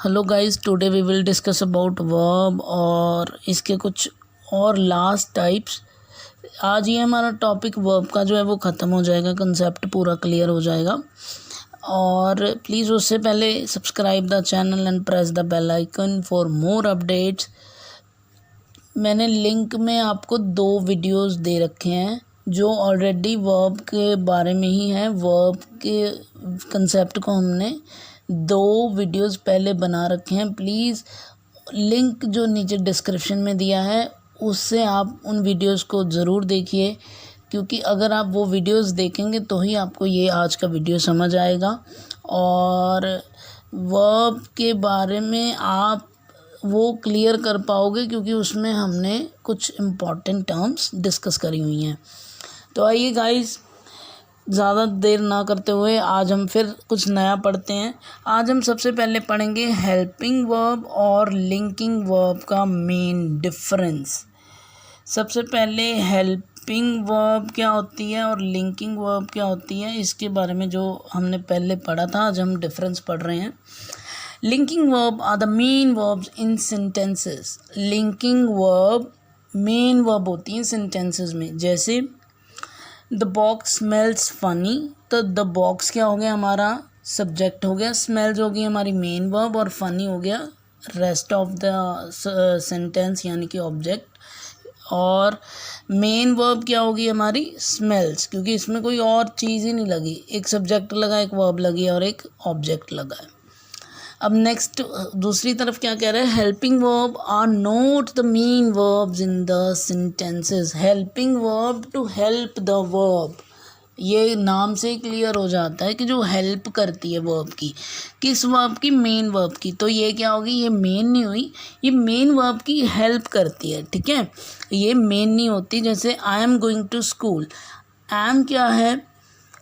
Hello guys, today we will discuss about verb और इसके कुछ और लास्ट टाइप्स। आज ये हमारा टॉपिक वर्ब का जो है वो ख़त्म हो जाएगा, कंसेप्ट पूरा क्लियर हो जाएगा। और प्लीज़ उससे पहले subscribe the channel and press the bell icon for more updates. मैंने लिंक में आपको 2 वीडियोस दे रखे हैं जो ऑलरेडी वर्ब के बारे में ही है। वर्ब के कंसेप्ट को हमने 2 वीडियोस पहले बना रखे हैं। प्लीज़ लिंक जो नीचे डिस्क्रिप्शन में दिया है उससे आप उन वीडियोस को ज़रूर देखिए, क्योंकि अगर आप वो वीडियोस देखेंगे तो ही आपको ये आज का वीडियो समझ आएगा और वर्ब के बारे में आप वो क्लियर कर पाओगे, क्योंकि उसमें हमने कुछ इम्पॉर्टेंट टर्म्स डिस्कस करी हुई हैं। तो आइए गाइस, ज़्यादा देर ना करते हुए आज हम फिर कुछ नया पढ़ते हैं। आज हम सबसे पहले पढ़ेंगे हेल्पिंग वर्ब और लिंकिंग वर्ब का मेन डिफरेंस। सबसे पहले हेल्पिंग वर्ब क्या होती है और लिंकिंग वर्ब क्या होती है, इसके बारे में जो हमने पहले पढ़ा था, आज हम डिफरेंस पढ़ रहे हैं। Linking verb are the main verbs in sentences. Linking verb main verb होती हैं सेंटेंसेस में। जैसे द बॉक्स स्मेल्स फनी, तो द बॉक्स क्या हो गया, हमारा सब्जेक्ट हो गया, स्मेल्स हो गई हमारी मेन वर्ब और फनी हो गया रेस्ट ऑफ द सेंटेंस यानी कि ऑब्जेक्ट। और मेन वर्ब क्या होगी हमारी, स्मेल्स, क्योंकि इसमें कोई और चीज़ ही नहीं लगी, एक सब्जेक्ट लगा, एक वर्ब लगी और एक ऑब्जेक्ट लगा है। अब नेक्स्ट दूसरी तरफ क्या कह रहे हैं, helping verb are not the main verbs in the sentences. Helping verb to help the verb, ये नाम से क्लियर हो जाता है कि जो हेल्प करती है वर्ब की, किस वर्ब की, मेन वर्ब की। तो ये क्या होगी, ये मेन नहीं हुई, ये मेन वर्ब की हेल्प करती है, ठीक है, ये मेन नहीं होती। जैसे I am going to school, I am क्या है,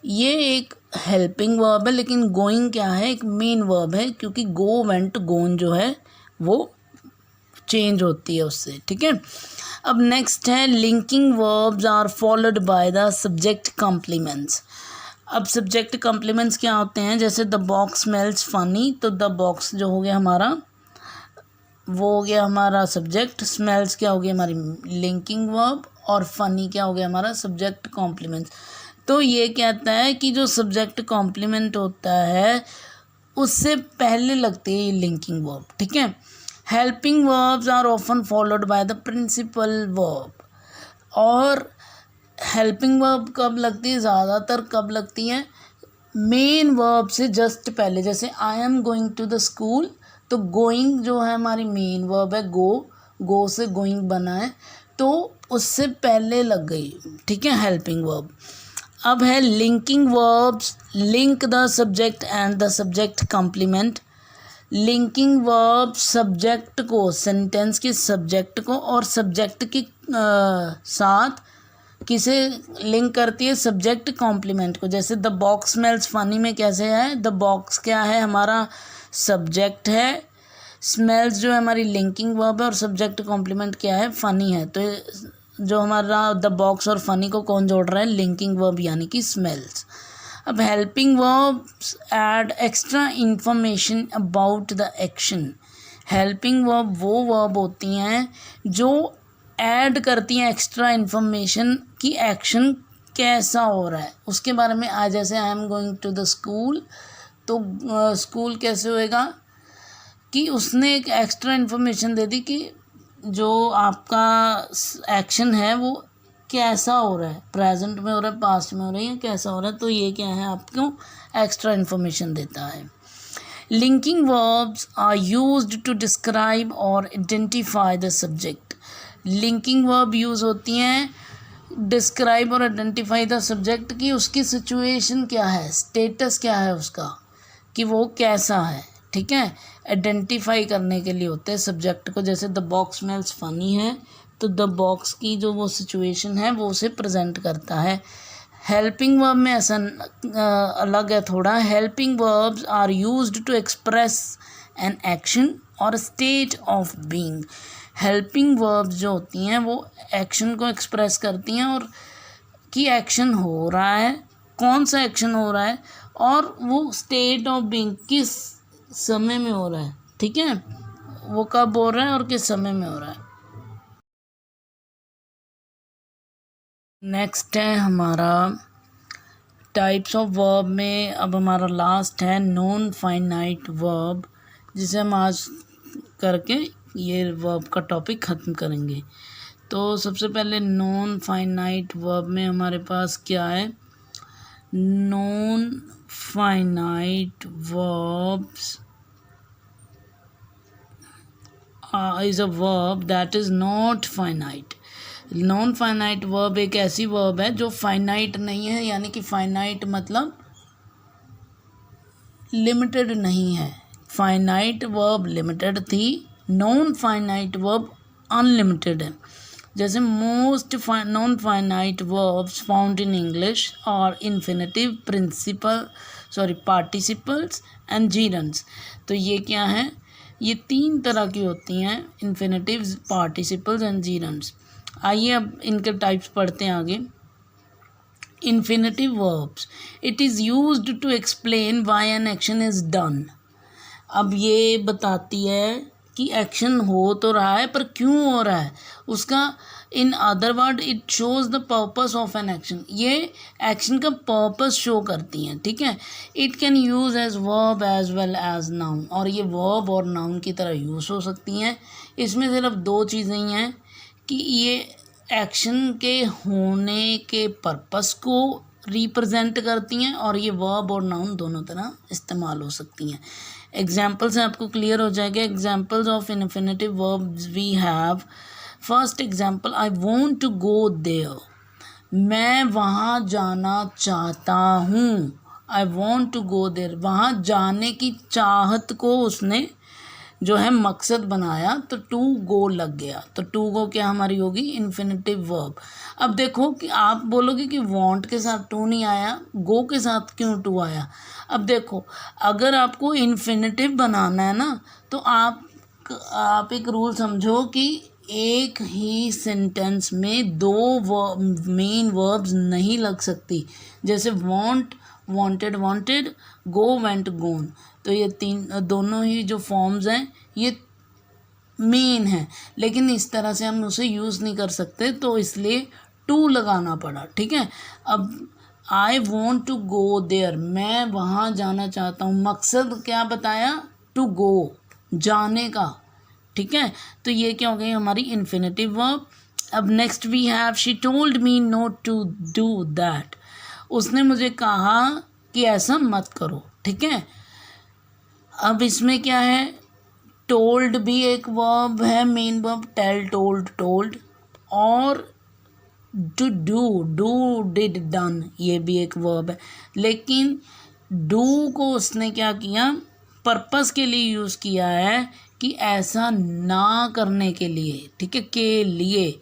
ये एक हेल्पिंग वर्ब है, लेकिन गोइंग क्या है, एक मेन वर्ब है, क्योंकि गो वेंट गोन जो है वो चेंज होती है उससे, ठीक है। अब नेक्स्ट है linking verbs are followed by the subject complements. अब सब्जेक्ट कॉम्प्लीमेंट्स क्या होते हैं, जैसे द बॉक्स स्मेल्स फनी, तो द बॉक्स जो हो गया हमारा वो हो गया हमारा सब्जेक्ट, स्मेल्स क्या हो गया हमारी लिंकिंग वर्ब और फनी क्या हो गया हमारा सब्जेक्ट कॉम्प्लीमेंट्स। तो ये कहता है कि जो सब्जेक्ट कॉम्प्लीमेंट होता है उससे पहले लगती है ये लिंकिंग वर्ब, ठीक है। Helping verbs are often followed by the principal verb. और हेल्पिंग वर्ब कब लगती है, ज़्यादातर कब लगती है, मेन वर्ब से जस्ट पहले। जैसे I am going to the school, तो गोइंग जो है हमारी मेन वर्ब है, गो से गोइंग बना है, तो उससे पहले लग गई, ठीक है, हेल्पिंग वर्ब। अब है linking verbs, link the subject and the subject complement. Linking verb subject को, सेंटेंस के सब्जेक्ट को और सब्जेक्ट के साथ किसे लिंक करती है, सब्जेक्ट कॉम्प्लीमेंट को। जैसे द बॉक्स स्मेल्स फनी में कैसे है, द बॉक्स क्या है हमारा सब्जेक्ट है, स्मेल्स जो है हमारी लिंकिंग वर्ब है और सब्जेक्ट कॉम्प्लीमेंट क्या है, फनी है। तो जो हमारा द बॉक्स और फनी को कौन जोड़ रहा है, लिंकिंग वर्ब यानी कि स्मेल्स। अब helping verbs add extra information about the action. Helping verb वो वर्ब होती हैं जो ऐड करती हैं एक्स्ट्रा इंफॉर्मेशन कि एक्शन कैसा हो रहा है उसके बारे में। आज जैसे I am going to the school, तो स्कूल कैसे होएगा कि उसने एक एक्स्ट्रा इन्फॉर्मेशन दे दी कि जो आपका एक्शन है वो कैसा हो रहा है, प्रेजेंट में हो रहा है, पास्ट में हो रहा है, या कैसा हो रहा है। तो ये क्या है, आपको एक्स्ट्रा इन्फॉर्मेशन देता है। Linking verbs are used to describe और identify the subject. Linking verb use होती हैं डिस्क्राइब और आइडेंटिफाई द सब्जेक्ट की उसकी सिचुएशन क्या है, स्टेटस क्या है उसका, कि वो कैसा है, ठीक है, आइडेंटिफाई करने के लिए होते हैं सब्जेक्ट को। जैसे द बॉक्स स्मेल्स फनी है, तो द बॉक्स की जो वो सिचुएशन है वो उसे प्रेजेंट करता है। हेल्पिंग वर्ब में ऐसा अलग है थोड़ा। Helping verbs are used to express an action और state of being. Helping verbs जो होती हैं वो एक्शन को एक्सप्रेस करती हैं और कि एक्शन हो रहा है, कौन सा एक्शन हो रहा है और वो स्टेट ऑफ बीइंग किस समय में हो रहा है, ठीक है, वो कब हो रहा है और किस समय में हो रहा है। नेक्स्ट है हमारा टाइप्स ऑफ वर्ब में, अब हमारा लास्ट है नॉन फाइनाइट वर्ब, जिसे हम आज करके ये वर्ब का टॉपिक ख़त्म करेंगे। तो सबसे पहले नॉन फाइनाइट वर्ब में हमारे पास क्या है, non finite verbs is a verb that is not finite. Non finite verb एक ऐसी वर्ब है जो फाइनाइट नहीं है, यानी कि फाइनाइट मतलब लिमिटेड नहीं है। फाइनाइट वर्ब लिमिटेड थी, नॉन फाइनाइट वर्ब अनलिमिटेड है। जैसे most non finite verbs found in English और इन्फिनेटिव, पार्टिसिपल्स एंड जीरंड्स। तो ये क्या है, ये 3 तरह की होती हैं, इन्फिनेटिव्स, पार्टिसिपल्स एंड जीरंड्स। आइए अब इनके टाइप्स पढ़ते हैं आगे। Infinitive verbs, it is used to explain why an action is done. अब ये बताती है कि एक्शन हो तो रहा है पर क्यों हो रहा है उसका। In other word it shows the purpose of an action, ये एक्शन का पर्पस शो करती हैं, ठीक है। It can use as verb as well as noun, और ये वर्ब और नाउन की तरह यूज़ हो सकती हैं। इसमें सिर्फ 2 चीज़ें ही हैं कि ये एक्शन के होने के पर्पस को रिप्रेजेंट करती हैं, और ये वर्ब और नाउन दोनों तरह इस्तेमाल हो सकती हैं। एग्जाम्पल से आपको क्लियर हो जाएगा। Examples of infinitive verbs we have, first example, I want to go there, मैं वहाँ जाना चाहता हूँ। I want to go there, वहाँ जाने की चाहत को उसने जो है मकसद बनाया, तो टू गो लग गया। तो टू गो क्या हमारी होगी, इन्फिनेटिव वर्ब। अब देखो कि आप बोलोगे कि वांट के साथ टू नहीं आया, गो के साथ क्यों टू आया। अब देखो, अगर आपको इन्फिनेटिव बनाना है ना, तो आप एक रूल समझो कि एक ही सेंटेंस में 2 मेन वर्ब्स नहीं लग सकती। जैसे वांट, वांटेड, वांटेड, गो, वेंट, गोन। तो ये दोनों ही जो फॉर्म्स हैं ये मेन हैं, लेकिन इस तरह से हम उसे यूज़ नहीं कर सकते, तो इसलिए टू लगाना पड़ा, ठीक है। अब I want to go there, मैं वहाँ जाना चाहता हूँ, मकसद क्या बताया, टू गो, जाने का, ठीक है। तो ये क्या हो गई हमारी इन्फिनेटिव वर्ब। अब next we have, she told me not to do that, उसने मुझे कहा कि ऐसा मत करो, ठीक है। अब इसमें क्या है, टोल्ड भी एक वर्ब है, main verb, tell, told, told, और टू डू, डिड, डन, ये भी एक वर्ब है। लेकिन डू को उसने क्या किया, पर्पस के लिए यूज़ किया है कि ऐसा ना करने के लिए, ठीक है, के लिए।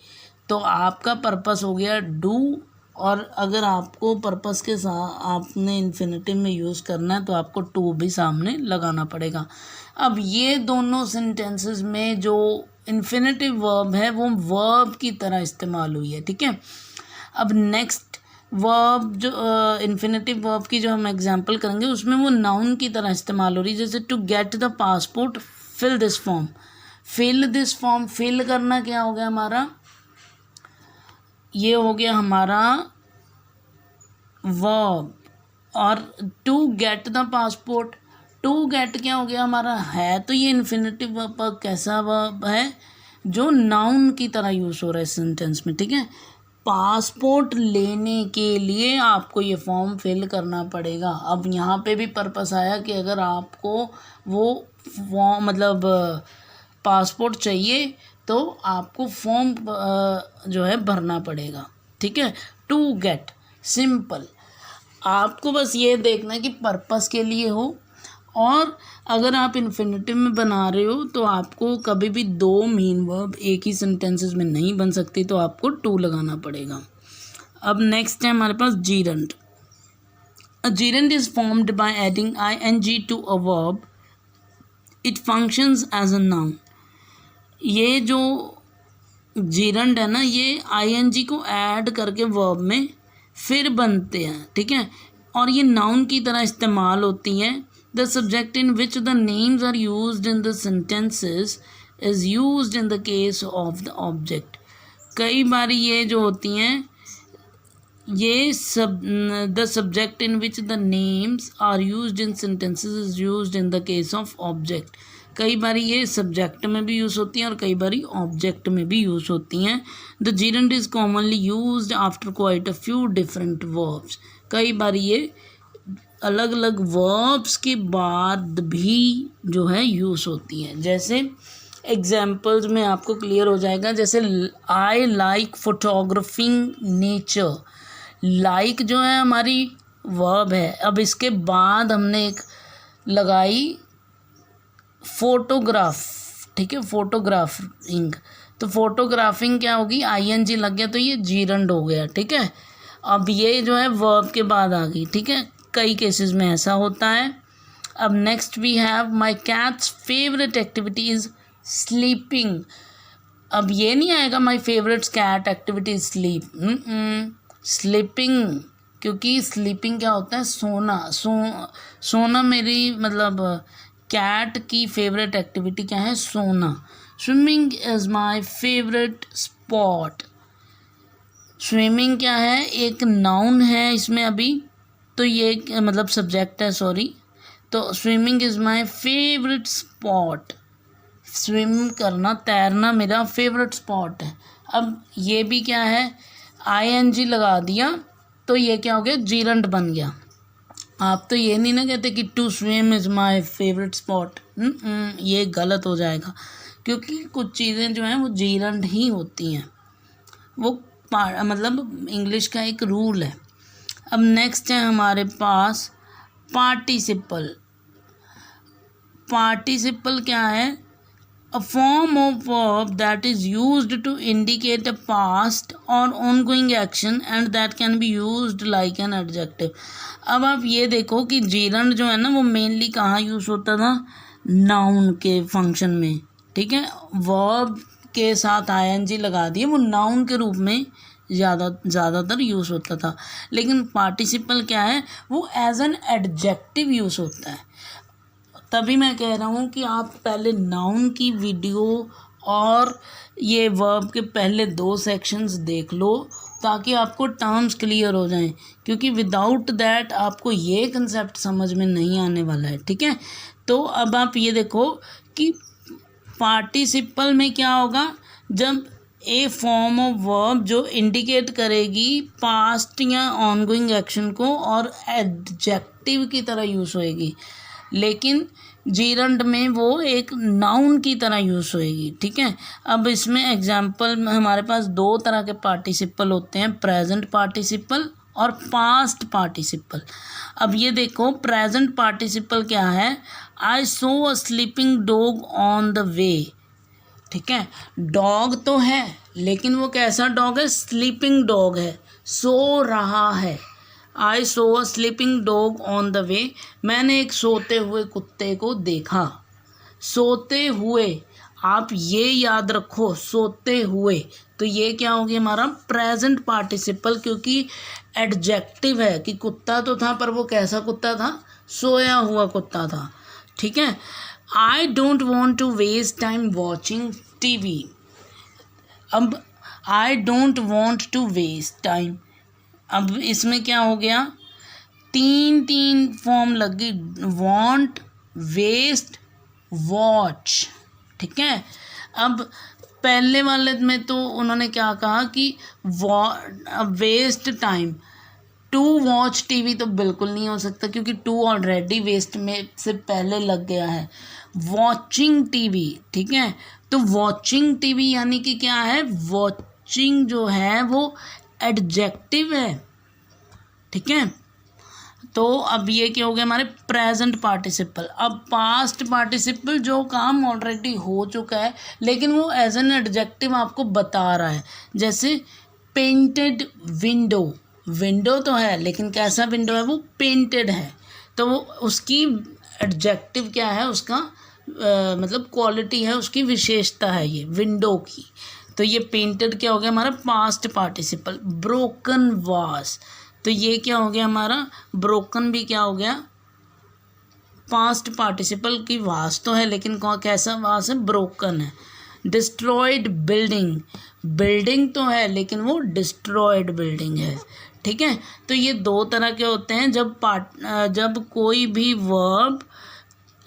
तो आपका पर्पस हो गया डू, और अगर आपको पर्पस के साथ आपने इन्फिनेटिव में यूज़ करना है तो आपको टू भी सामने लगाना पड़ेगा। अब ये दोनों सेंटेंसेस में जो इन्फिनेटिव वर्ब है वो वर्ब की तरह इस्तेमाल हुई है, ठीक है। अब नेक्स्ट वर्ब जो इन्फिनेटिव वर्ब की जो हम एग्जांपल करेंगे उसमें वो नाउन की तरह इस्तेमाल हो रही है। जैसे to get the passport, fill this form. Fill this form, fill करना क्या हो गया हमारा, ये हो गया हमारा वर्ब। और to get the passport, to get क्या हो गया हमारा, है, तो ये इन्फिनेटिव वर्ब कैसा वर्ब है, जो नाउन की तरह यूज़ हो रहा है सेंटेंस में, ठीक है। पासपोर्ट लेने के लिए आपको ये फॉर्म फिल करना पड़ेगा। अब यहाँ पे भी पर्पस आया कि अगर आपको वो फॉर्म मतलब पासपोर्ट चाहिए तो आपको फॉर्म जो है भरना पड़ेगा, ठीक है। टू गेट, सिंपल, आपको बस ये देखना है कि पर्पस के लिए हो, और अगर आप इन्फिनेटिव में बना रहे हो तो आपको कभी भी 2 मेन वर्ब एक ही सेंटेंसेस में नहीं बन सकती, तो आपको टू लगाना पड़ेगा। अब नेक्स्ट है हमारे पास gerund. A gerund is formed by adding ing to a verb, it functions as a noun. ये जो जीरंड है ना, ये ing को ऐड करके वर्ब में फिर बनते हैं, ठीक है, और ये नाउन की तरह इस्तेमाल होती हैं the subject in which the names are used in the sentences is used in the case of the object. कई बार ये जो होती हैं ये सब the subject in which the names are used in sentences is used in the case of object. कई बार ये सब्जेक्ट में भी यूज़ होती हैं और कई बार ऑब्जेक्ट में भी यूज़ होती हैं। The जीरेंड is commonly used after quite a few different verbs. कई बार ये अलग अलग वर्ब्स के बाद भी जो है यूज़ होती हैं। जैसे एग्जाम्पल्स में आपको क्लियर हो जाएगा, जैसे I like photographing nature. Like जो है हमारी वर्ब है, अब इसके बाद हमने एक लगाई फोटोग्राफ, ठीक है, फोटोग्राफिंग। तो फोटोग्राफिंग क्या होगी, ING लग गया तो ये जीरंड हो गया, ठीक है। अब ये जो है वर्ब के बाद आ गई, ठीक है, कई केसेस में ऐसा होता है। अब next we have my cat's favourite activity is sleeping. अब ये नहीं आएगा my favourite cat activity is sleep, sleeping, क्योंकि स्लीपिंग क्या होता है, सोना। सोना मेरी मतलब कैट की फेवरेट एक्टिविटी क्या है, सोना। Swimming is my favourite spot. Swimming क्या है, एक नाउन है इसमें अभी, तो ये मतलब सब्जेक्ट है, सॉरी। तो swimming is my favourite spot. Swim करना, तैरना मेरा फेवरेट स्पॉट है। अब ये भी क्या है, ING लगा दिया तो ये क्या हो गया, जीरंड बन गया। आप तो ये नहीं ना कहते कि to swim is my favourite spot, ये गलत हो जाएगा, क्योंकि कुछ चीज़ें जो हैं वो जीरंड ही होती हैं, वो मतलब इंग्लिश का एक रूल है। अब नेक्स्ट है हमारे पास पार्टिसिपल। पार्टिसिपल क्या है, a form of verb that is used to indicate a past or ongoing action and that can be used like an adjective। अब आप ये देखो कि जीरंड जो है ना वो मेनली कहाँ यूज़ होता था, नाउन के फंक्शन में, ठीक है। वर्ब के साथ ING लगा दिए, वो नाउन के रूप में ज़्यादातर यूज़ होता था। लेकिन पार्टिसिपल क्या है, वो एज एन एडजेक्टिव यूज़ होता है। तभी मैं कह रहा हूँ कि आप पहले नाउन की वीडियो और ये वर्ब के पहले 2 सेक्शंस देख लो, ताकि आपको टर्म्स क्लियर हो जाएं, क्योंकि विदाउट दैट आपको ये कंसेप्ट समझ में नहीं आने वाला है, ठीक है। तो अब आप ये देखो कि पार्टिसिपल में क्या होगा, जब ए फॉर्म ऑफ वर्ब जो इंडिकेट करेगी पास्ट या ऑनगोइंग एक्शन को और एडजेक्टिव की तरह यूज़ होएगी, लेकिन जीरंड में वो एक नाउन की तरह यूज़ होएगी, ठीक है। अब इसमें एग्जाम्पल में हमारे पास 2 तरह के पार्टिसिपल होते हैं, प्रेजेंट पार्टिसिपल और पास्ट पार्टिसिपल। अब ये देखो प्रेजेंट पार्टिसिपल क्या है, I saw a sleeping dog on the way, ठीक है। डॉग तो है लेकिन वो कैसा डॉग है, स्लीपिंग डॉग है, सो रहा है। I saw a sleeping dog on the way, मैंने एक सोते हुए कुत्ते को देखा। सोते हुए, आप ये याद रखो, सोते हुए, तो ये क्या होगी हमारा प्रेजेंट पार्टिसिपल, क्योंकि एडजेक्टिव है कि कुत्ता तो था पर वो कैसा कुत्ता था, सोया हुआ कुत्ता था, ठीक है। I don't want to waste time watching TV। अब I don't want to waste time, अब इसमें क्या हो गया, 3 फॉर्म लग गई, वॉन्ट, वेस्ट, वॉच, ठीक है। अब पहले वाले में तो उन्होंने क्या कहा कि waste time, to watch TV तो बिल्कुल नहीं हो सकता, क्योंकि टू ऑलरेडी वेस्ट में से पहले लग गया है। वॉचिंग TV, ठीक है, तो वॉचिंग TV यानी कि क्या है, वॉचिंग जो है वो एडजेक्टिव है, ठीक है। तो अब ये क्या हो गया हमारे प्रेजेंट पार्टिसिपल। अब पास्ट पार्टिसिपल जो काम ऑलरेडी हो चुका है लेकिन वो एज एन एडजेक्टिव आपको बता रहा है, जैसे पेंटेड विंडो, विंडो तो है लेकिन कैसा विंडो है, वो पेंटेड है, तो वो उसकी एडजेक्टिव क्या है, उसका मतलब क्वालिटी है, उसकी विशेषता है ये विंडो की। तो ये पेंटेड क्या हो गया हमारा पास्ट पार्टिसिपल। ब्रोकन वास, तो ये क्या हो गया हमारा, ब्रोकन भी क्या हो गया पास्ट पार्टिसिपल की वास तो है, लेकिन कैसा वास है, ब्रोकन है। डिस्ट्रॉयड बिल्डिंग, बिल्डिंग तो है लेकिन वो डिस्ट्रॉयड बिल्डिंग है, ठीक है। तो ये दो तरह के होते हैं, जब कोई भी verb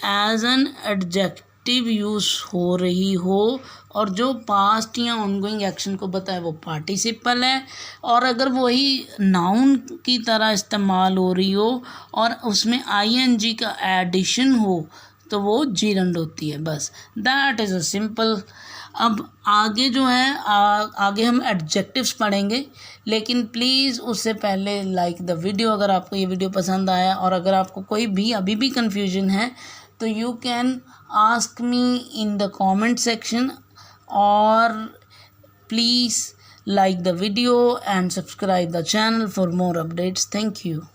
as an adjective use हो रही हो और जो पास्ट या ऑनगोइंग एक्शन को बताए वो पार्टिसिपल है, और अगर वही नाउन की तरह इस्तेमाल हो रही हो और उसमें आईएनजी का एडिशन हो तो वो जीरंड होती है। बस दैट इज़ अ सिंपल। अब आगे जो है आगे हम एडजेक्टिव्स पढ़ेंगे, लेकिन प्लीज़ उससे पहले लाइक द वीडियो अगर आपको ये वीडियो पसंद आया, और अगर आपको कोई भी अभी भी कन्फ्यूजन है तो you can ask me in the comment section, और please like the video and subscribe the channel for more updates. Thank you.